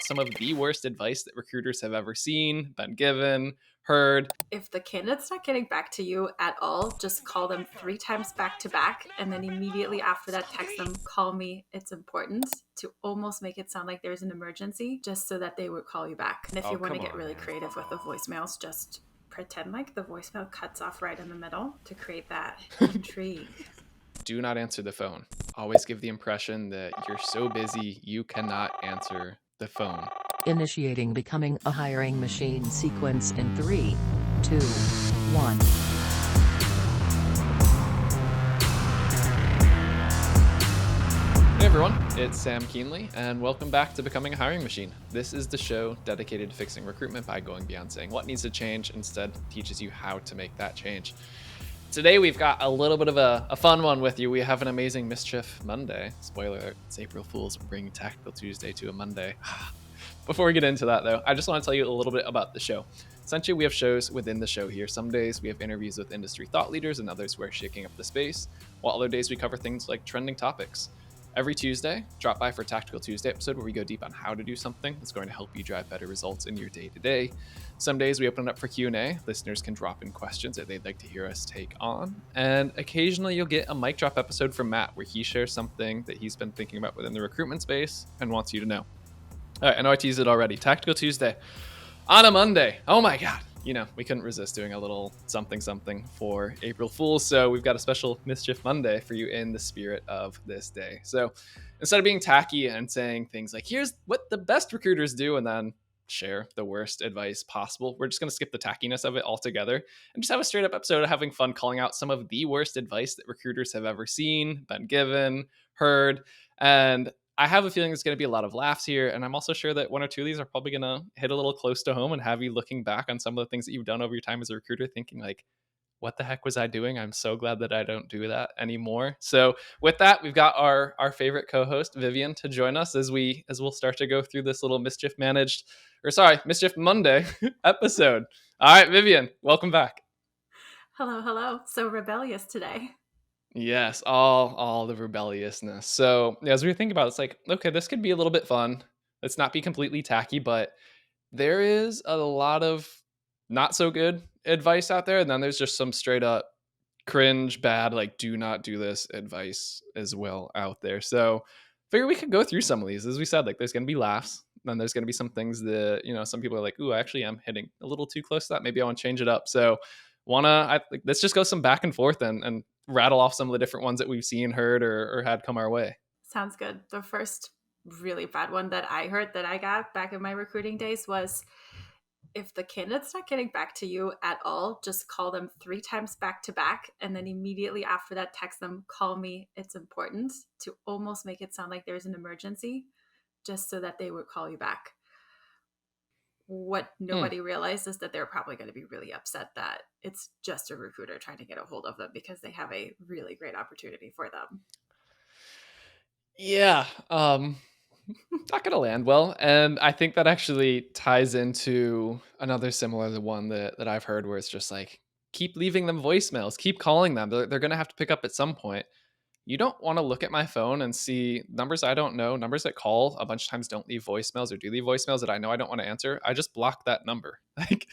some of the worst advice that recruiters have ever seen, been given, heard. If the candidate's not getting back to you at all, just call them 3 times back to back, and then immediately after that, text them, call me, it's important, to almost make it sound like there's an emergency, just so that they would call you back. And if you want to get really creative with the voicemails, just pretend like the voicemail cuts off right in the middle to create that intrigue. Do not answer the phone. Always give the impression that you're so busy you cannot answer the phone. Initiating becoming a hiring machine sequence in 3, 2, 1. Hey everyone, it's Sam Keenley, and welcome back to Becoming a Hiring Machine. This is the show dedicated to fixing recruitment by going beyond saying what needs to change, instead teaches you how to make that change. Today we've got a little bit of a fun one with you. We have an amazing Mischief Monday. Spoiler alert, it's April Fool's. We're bringing Tactical Tuesday to a Monday. Before we get into that though, I just want to tell you a little bit about the show. Essentially, we have shows within the show here. Some days we have interviews with industry thought leaders and others who are shaking up the space, while other days we cover things like trending topics. Every Tuesday, drop by for a Tactical Tuesday episode where we go deep on how to do something that's going to help you drive better results in your day-to-day. Some days we open it up for Q&A. Listeners can drop in questions that they'd like to hear us take on. And occasionally you'll get a mic drop episode from Matt where he shares something that he's been thinking about within the recruitment space and wants you to know. All right, I know I teased it already. Tactical Tuesday on a Monday. Oh my God. You know, we couldn't resist doing a little something for April Fool's. So we've got a special Mischief Monday for you in the spirit of this day. So instead of being tacky and saying things like, here's what the best recruiters do, and then share the worst advice possible, we're just going to skip the tackiness of it altogether and just have a straight up episode of having fun calling out some of the worst advice that recruiters have ever seen, been given, heard. And I have a feeling there's going to be a lot of laughs here, and I'm also sure that one or two of these are probably going to hit a little close to home and have you looking back on some of the things that you've done over your time as a recruiter thinking like, what the heck was I doing? I'm so glad that I don't do that anymore. So with that, we've got our favorite co-host, Vivien, to join us as we'll start to go through this little Mischief Monday episode. All right, Vivien, welcome back. Hello. So rebellious today. Yes, all the rebelliousness. So as we think about it, it's like, okay, this could be a little bit fun. Let's not be completely tacky, but there is a lot of not so good advice out there. And then there's just some straight up cringe, bad, like do not do this advice as well out there. So figure we could go through some of these. As we said, like there's going to be laughs. Then there's going to be some things that, you know, some people are like, ooh, actually I'm hitting a little too close to that. Maybe I want to change it up. So let's just go some back and forth and rattle off some of the different ones that we've seen, heard, or had come our way. Sounds good. The first really bad one that I heard that I got back in my recruiting days was, if the candidate's not getting back to you at all, just call them 3 times back to back, and then immediately after that, text them, call me, it's important, to almost make it sound like there's an emergency, just so that they would call you back. What nobody realized is that they're probably going to be really upset that it's just a recruiter trying to get a hold of them because they have a really great opportunity for them. Yeah, not gonna land well. And I think that actually ties into another similar one that I've heard, where it's just like, keep leaving them voicemails, keep calling them. They're gonna have to pick up at some point. You don't want to look at my phone and see numbers I don't know, numbers that call a bunch of times don't leave voicemails or do leave voicemails that I know I don't want to answer. I just block that number. Like,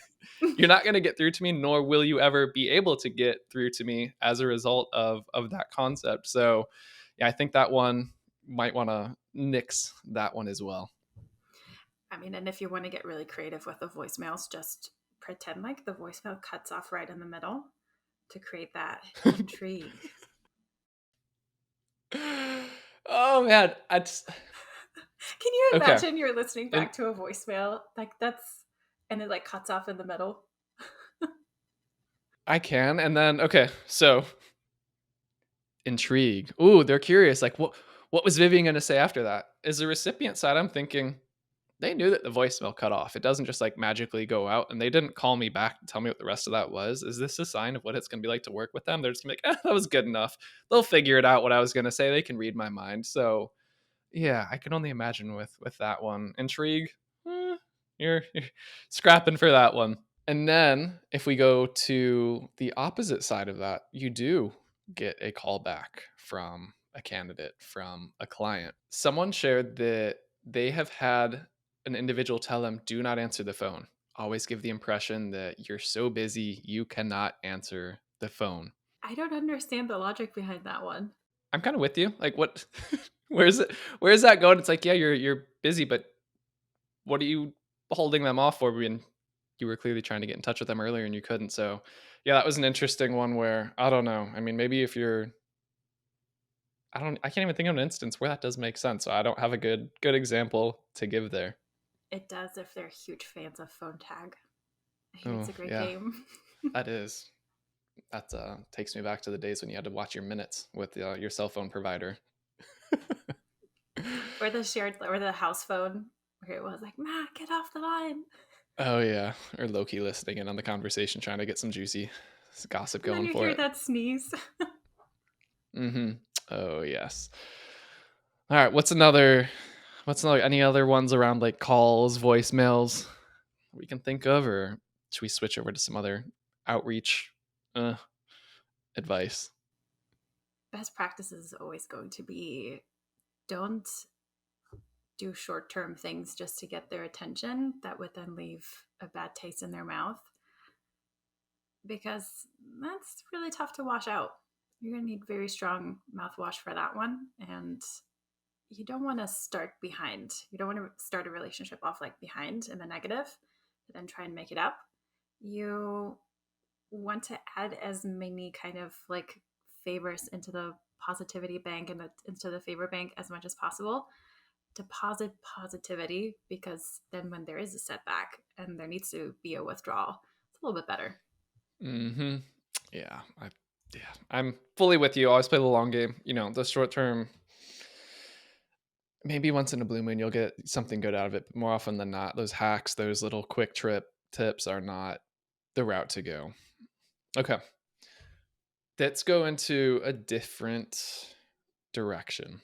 you're not going to get through to me, nor will you ever be able to get through to me as a result of that concept. So yeah, I think that one might want to nix that one as well. I mean, and if you want to get really creative with the voicemails, just pretend like the voicemail cuts off right in the middle to create that intrigue. Oh man, Can you imagine you're listening back to a voicemail like and it like cuts off in the middle? I can. And then, okay, so intrigue. Ooh, they're curious. Like, what was Vivien going to say after that? As the recipient side, I'm thinking they knew that the voicemail cut off. It doesn't just like magically go out, and they didn't call me back to tell me what the rest of that was. Is this a sign of what it's going to be like to work with them? They're just gonna be like, that was good enough. They'll figure it out what I was going to say. They can read my mind. So yeah, I can only imagine with that one. Intrigue, you're scrapping for that one. And then if we go to the opposite side of that, you do get a call back from a candidate, from a client. Someone shared that they have had an individual tell them, do not answer the phone. Always give the impression that you're so busy, you cannot answer the phone. I don't understand the logic behind that one. I'm kind of with you. Like, what, where's that going? It's like, yeah, you're busy, but what are you holding them off for when you were clearly trying to get in touch with them earlier and you couldn't? So yeah, that was an interesting one where I don't know. I mean, maybe if you're, I can't even think of an instance where that does make sense. So I don't have a good example to give there. It does if they're huge fans of phone tag. I hear it's Oh a great yeah, game. that is. That takes me back to the days when you had to watch your minutes with your cell phone provider. Or the house phone where it was like, Ma, get off the line. Oh yeah, or Loki listening in on the conversation, trying to get some juicy gossip And then going you for hear it. that sneeze. Mm-hmm. Oh yes. All right. What's another? Any other ones around like calls, voicemails we can think of, or should we switch over to some other outreach advice? Best practices is always going to be don't do short term things just to get their attention. That would then leave a bad taste in their mouth because that's really tough to wash out. You're going to need very strong mouthwash for that one. And you don't want to start behind. You don't want to start a relationship off like behind in the negative, and then try and make it up. You want to add as many kind of like favors into the positivity bank and into the favor bank as much as possible. Deposit positivity, because then when there is a setback and there needs to be a withdrawal, it's a little bit better. Mm-hmm. Yeah. I'm fully with you. Always play the long game. The short term. Maybe once in a blue moon you'll get something good out of it, but more often than not, those hacks, those little quick trip tips are not the route to go. Okay. Let's go into a different direction.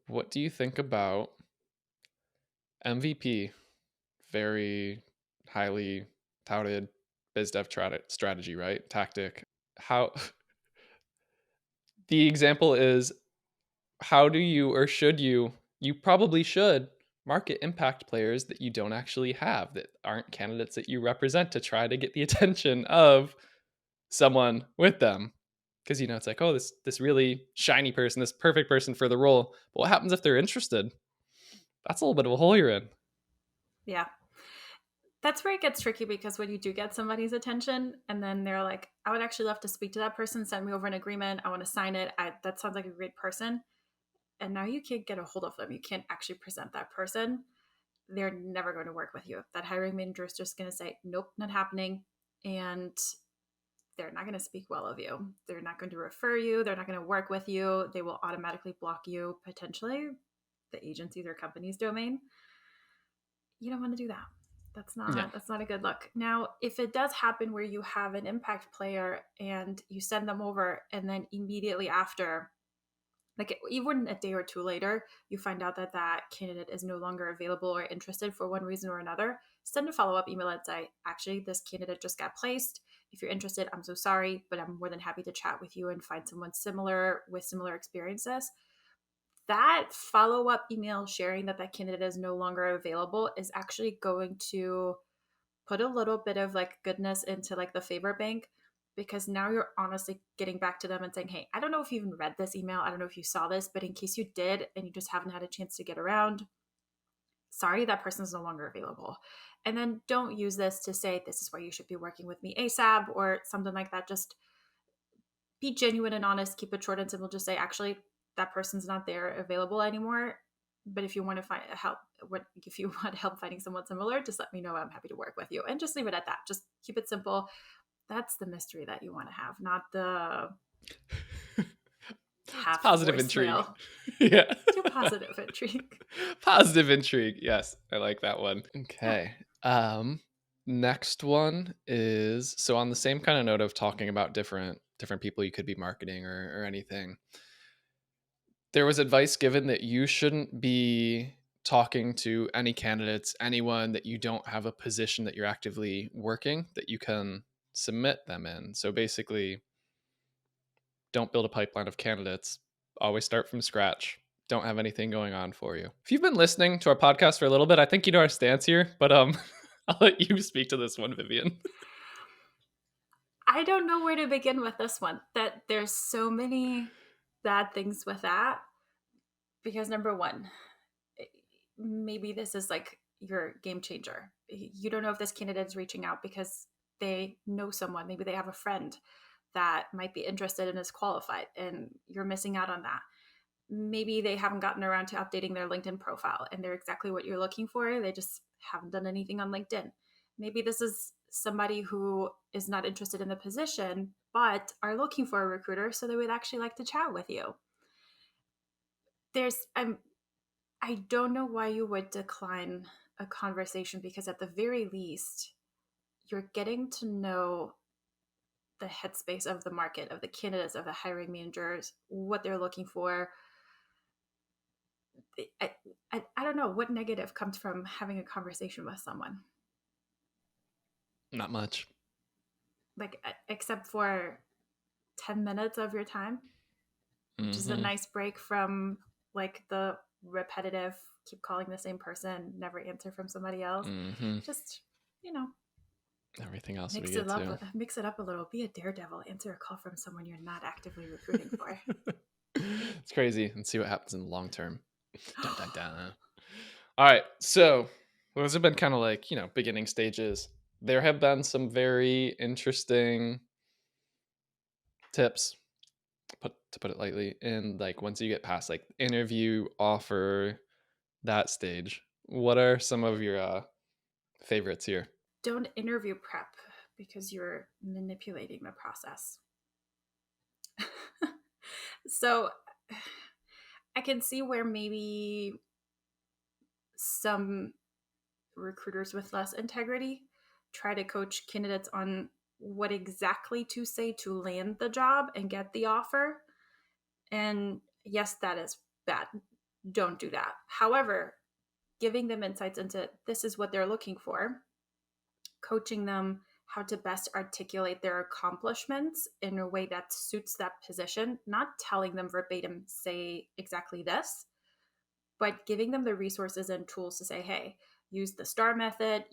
What do you think about MVP? Very highly touted biz dev strategy, right? Tactic. How the example is, how do you, or should you probably should market impact players that you don't actually have, that aren't candidates that you represent, to try to get the attention of someone with them. Because it's like, oh, this really shiny person, this perfect person for the role. But what happens if they're interested? That's a little bit of a hole you're in. Yeah. That's where it gets tricky, because when you do get somebody's attention and then they're like, I would actually love to speak to that person, send me over an agreement, I want to sign it, that sounds like a great person. And now you can't get a hold of them. You can't actually present that person. They're never going to work with you. That hiring manager is just going to say, nope, not happening. And they're not going to speak well of you. They're not going to refer you. They're not going to work with you. They will automatically block you, potentially the agency's or company's domain. You don't want to do that. Yeah. That's not a good look. Now, if it does happen where you have an impact player and you send them over, and then immediately after, like even a day or two later, you find out that that candidate is no longer available or interested for one reason or another, send a follow-up email and say, actually, this candidate just got placed. If you're interested, I'm so sorry, but I'm more than happy to chat with you and find someone similar with similar experiences. That follow-up email sharing that that candidate is no longer available is actually going to put a little bit of like goodness into like the favor bank, because now you're honestly getting back to them and saying, hey, I don't know if you even read this email, I don't know if you saw this, but in case you did and you just haven't had a chance to get around, sorry, that person is no longer available. And then don't use this to say this is why you should be working with me ASAP or something like that. Just be genuine and honest, keep it short and simple. Just say, actually, that person's not there available anymore, but if you want to find help, if you want help finding someone similar, just let me know. I'm happy to work with you. And just leave it at that. Just keep it simple. That's the mystery that you want to have, not the half Positive intrigue. voicemail. Yeah. Too positive intrigue. Positive intrigue. Yes, I like that one. Okay. Next one is, so on the same kind of note of talking about different people you could be marketing or anything. There was advice given that you shouldn't be talking to any candidates, anyone that you don't have a position that you're actively working that you can submit them in. So basically, don't build a pipeline of candidates. Always start from scratch. don't have anything going on for you. If you've been listening to our podcast for a little bit, I think you know our stance here, but I'll let you speak to this one, Vivien. I don't know where to begin with this one. That there's so many bad things with that because number one, maybe this is like your game changer. You don't know if this candidate is reaching out because they know someone, maybe they have a friend that might be interested and is qualified, and you're missing out on that. Maybe they haven't gotten around to updating their LinkedIn profile and they're exactly what you're looking for. They just haven't done anything on LinkedIn. Maybe this is somebody who is not interested in the position, but are looking for a recruiter, so they would actually like to chat with you. I don't know why you would decline a conversation because at the very least, you're getting to know the headspace of the market, of the candidates, of the hiring managers, what they're looking for. I don't know what negative comes from having a conversation with someone, Not much. like except for 10 minutes of your time, which is a Mm-hmm. nice break from like the repetitive, keep calling the same person, never answer from somebody else. Mm-hmm. Just, you know, Everything else we mix get it up, to. mix it up a little. Be a daredevil. Answer a call from someone you're not actively recruiting for. It's crazy, and see what happens in the long term. Dun, dun, dun. All right, so those have been kind of like, beginning stages. There have been some very interesting tips, to put it lightly, and like once you get past like interview, offer, that stage. What are some of your favorites here? Don't interview prep because you're manipulating the process. So I can see where maybe some recruiters with less integrity try to coach candidates on what exactly to say to land the job and get the offer. And yes, that is bad. Don't do that. However, giving them insights into this is what they're looking for, coaching them how to best articulate their accomplishments in a way that suits that position, not telling them verbatim, say exactly this, but giving them the resources and tools to say, hey, use the STAR method,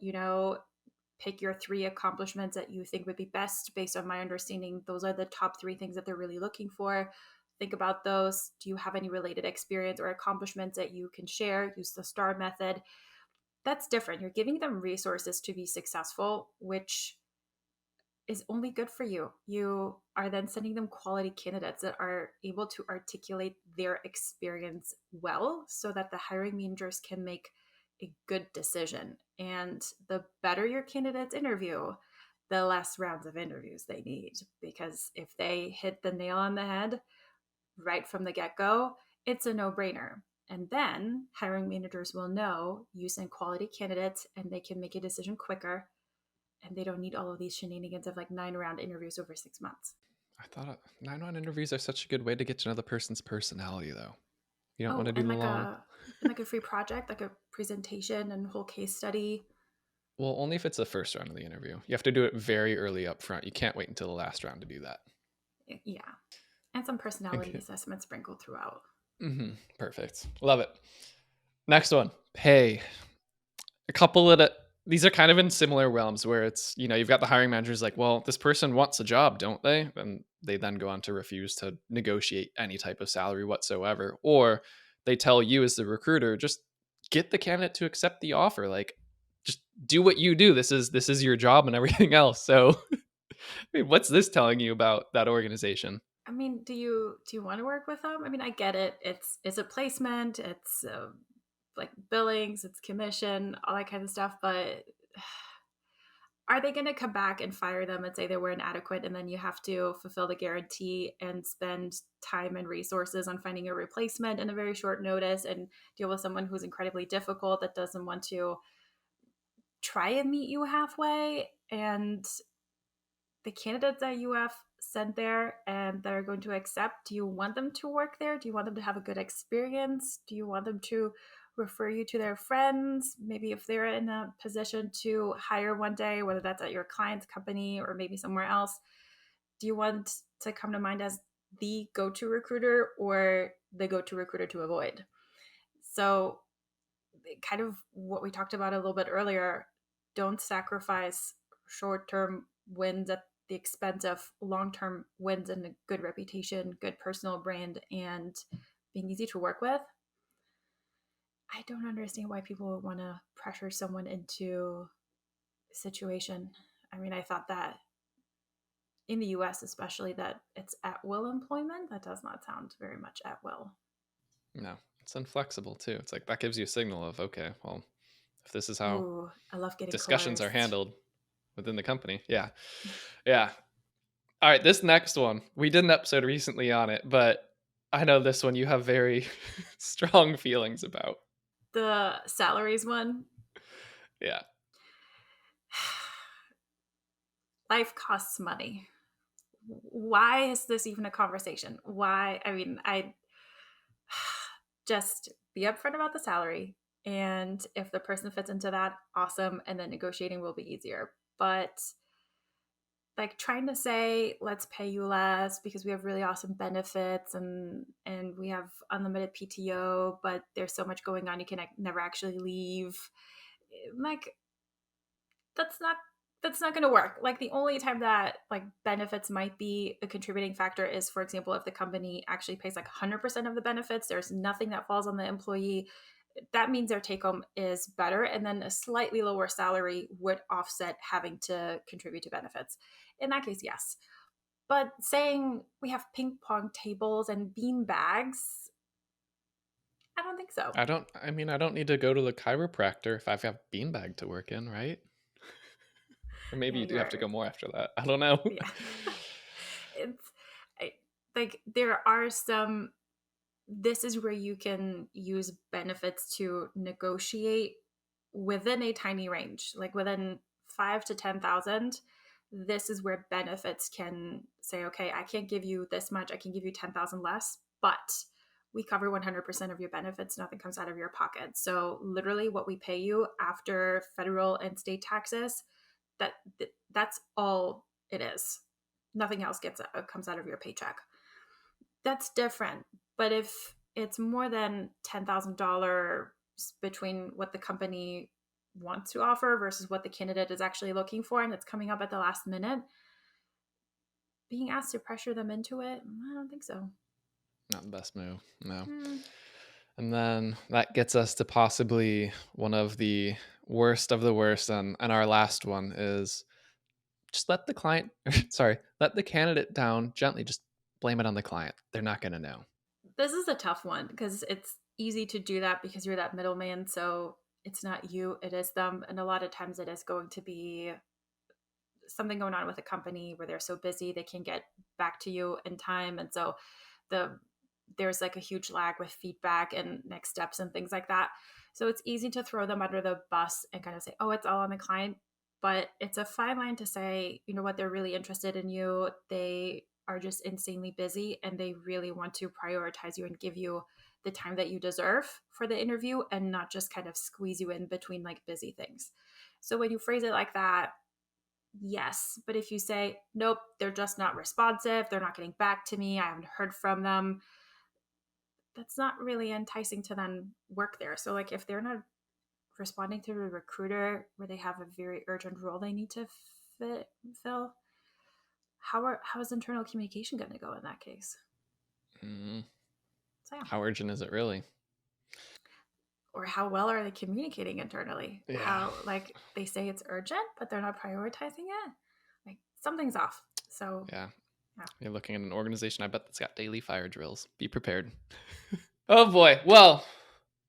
pick your 3 accomplishments that you think would be best based on my understanding. Those are the top 3 things that they're really looking for. Think about those. Do you have any related experience or accomplishments that you can share? Use the STAR method. That's different. You're giving them resources to be successful, which is only good for you. You are then sending them quality candidates that are able to articulate their experience well so that the hiring managers can make a good decision. And the better your candidates interview, the less rounds of interviews they need. Because if they hit the nail on the head right from the get go, it's a no brainer. And then hiring managers will know you send quality candidates and they can make a decision quicker, and they don't need all of these shenanigans of like 9-round interviews over 6 months. I thought 9-round interviews are such a good way to get to know the person's personality, though. You don't want Oh, to do the long. and like a free project, like a presentation and whole case study. Well, only if it's the first round of the interview. You have to do it very early up front. You can't wait until the last round to do that. Yeah. And some personality Okay. assessments sprinkled throughout. Perfect. Love it. Next one, pay. A couple of these are kind of in similar realms where it's, you've got the hiring managers like, well, this person wants a job, don't they? And they then go on to refuse to negotiate any type of salary whatsoever. Or they tell you as the recruiter, just get the candidate to accept the offer. Like, just do what you do. This is your job and everything else. So I mean, what's this telling you about that organization? I mean, do you want to work with them? I mean, I get it. It's a placement. It's like billings. It's commission. All that kind of stuff. But are they going to come back and fire them and say they were inadequate, and then you have to fulfill the guarantee and spend time and resources on finding a replacement in a very short notice and deal with someone who's incredibly difficult that doesn't want to try and meet you halfway? And the candidates that you have sent there and they're going to accept, do you want them to work there? Do you want them to have a good experience? Do you want them to refer you to their friends? Maybe if they're in a position to hire one day, whether that's at your client's company or maybe somewhere else, do you want to come to mind as the go-to recruiter, or the go-to recruiter to avoid. So kind of what we talked about a little bit earlier, don't sacrifice short-term wins at the expense of long-term wins and a good reputation, good personal brand, and being easy to work with. I don't understand why people would want to pressure someone into a situation. I mean, I thought that in the US, especially, that it's at will employment. That does not sound very much at will. No, it's inflexible too. It's like that gives you a signal of, okay, well, if this is how Ooh, I love getting discussions are coerced. handled within the company. Yeah. Yeah. All right. This next one, we did an episode recently on it, but I know this one you have very strong feelings about. The salaries one, Yeah. life costs money. Why is this even a conversation? Why? I mean, I just be upfront about the salary. And if the person fits into that, awesome. And then negotiating will be easier. But like trying to say, let's pay you less because we have really awesome benefits and we have unlimited PTO, but there's so much going on you can never actually leave. Like that's not going to work. Like the only time that like benefits might be a contributing factor is, for example, if the company actually pays like 100% of the benefits, there's nothing that falls on the employee. That means their take home is better. And then a slightly lower salary would offset having to contribute to benefits. In that case, yes. But saying we have ping pong tables and bean bags, I don't think so. I don't need to go to the chiropractor if I've got beanbag to work in, right? Or maybe Yeah, you do have to go you're more after that. I don't know. yeah. it's like there are some, this is where you can use benefits to negotiate within a tiny range, like within 5 to 10,000. This is where benefits can say, okay, I can't give you this much, I can give you 10,000 less, but we cover 100% of your benefits, nothing comes out of your pocket. So literally what we pay you after federal and state taxes, that that's all it is. Nothing else comes out of your paycheck. That's different. But if it's more than $10,000 between what the company wants to offer versus what the candidate is actually looking for, and it's coming up at the last minute, being asked to pressure them into it, I don't think so. Not the best move. No. Hmm. And then that gets us to possibly one of the worst of the worst. And our last one is just let the client, sorry, let the candidate down gently. Just blame it on the client. They're not going to know. This is a tough one because it's easy to do that because you're that middleman. So it's not you, it is them. And a lot of times it is going to be something going on with a company where they're so busy they can't get back to you in time. And so there's like a huge lag with feedback and next steps and things like that. So it's easy to throw them under the bus and kind of say, oh, it's all on the client. But it's a fine line to say, you know what, they're really interested in you. They are just insanely busy and they really want to prioritize you and give you the time that you deserve for the interview and not just kind of squeeze you in between like busy things. So when you phrase it like that, yes. But if you say, nope, they're just not responsive, they're not getting back to me, I haven't heard from them, that's not really enticing to then work there. So like if they're not responding to a recruiter where they have a very urgent role they need to fill, how is internal communication going to go in that case? So, yeah. How urgent is it really? Or how well are they communicating internally? Yeah. How, like, they say it's urgent, but they're not prioritizing it. Like something's off. So Yeah. Yeah. You're looking at an organization, I bet that's got daily fire drills. Be prepared. Oh boy. Well,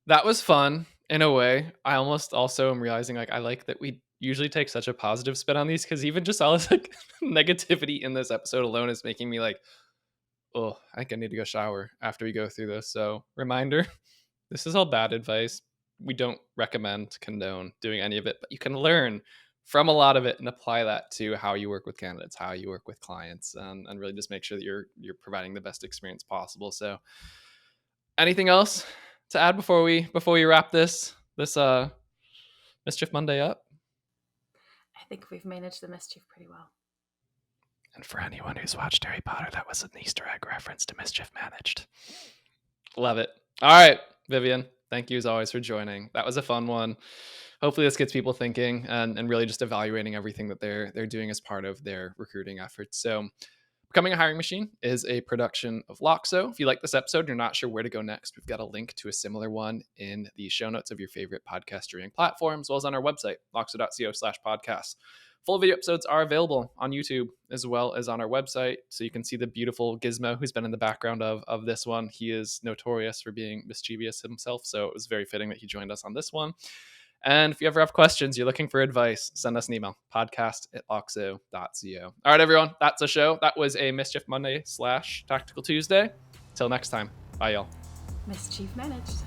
that was fun in a way. I almost also am realizing like I like that we usually take such a positive spin on these because even just all this like negativity in this episode alone is making me like, oh, I think I need to go shower after we go through this. So reminder, this is all bad advice. We don't recommend, condone doing any of it, but you can learn from a lot of it and apply that to how you work with candidates, how you work with clients, and really just make sure that you're providing the best experience possible. So anything else to add before we wrap this Mischief Monday up? I think we've managed the mischief pretty well. And for anyone who's watched Harry Potter, that was an Easter egg reference to Mischief Managed. Love it. All right, Vivien, thank you as always for joining. That was a fun one. Hopefully this gets people thinking and really just evaluating everything that they're doing as part of their recruiting efforts. So Becoming a Hiring Machine is a production of Loxo. If you like this episode and you're not sure where to go next, we've got a link to a similar one in the show notes of your favorite podcast streaming platform, as well as on our website, loxo.co/podcast. Full video episodes are available on YouTube as well as on our website. So you can see the beautiful Gizmo who's been in the background of this one. He is notorious for being mischievous himself. So it was very fitting that he joined us on this one. And if you ever have questions, you're looking for advice, send us an email, podcast@loxo.co. All right, everyone, that's a show. That was a Mischief Monday / Tactical Tuesday. Till next time. Bye, y'all. Mischief managed.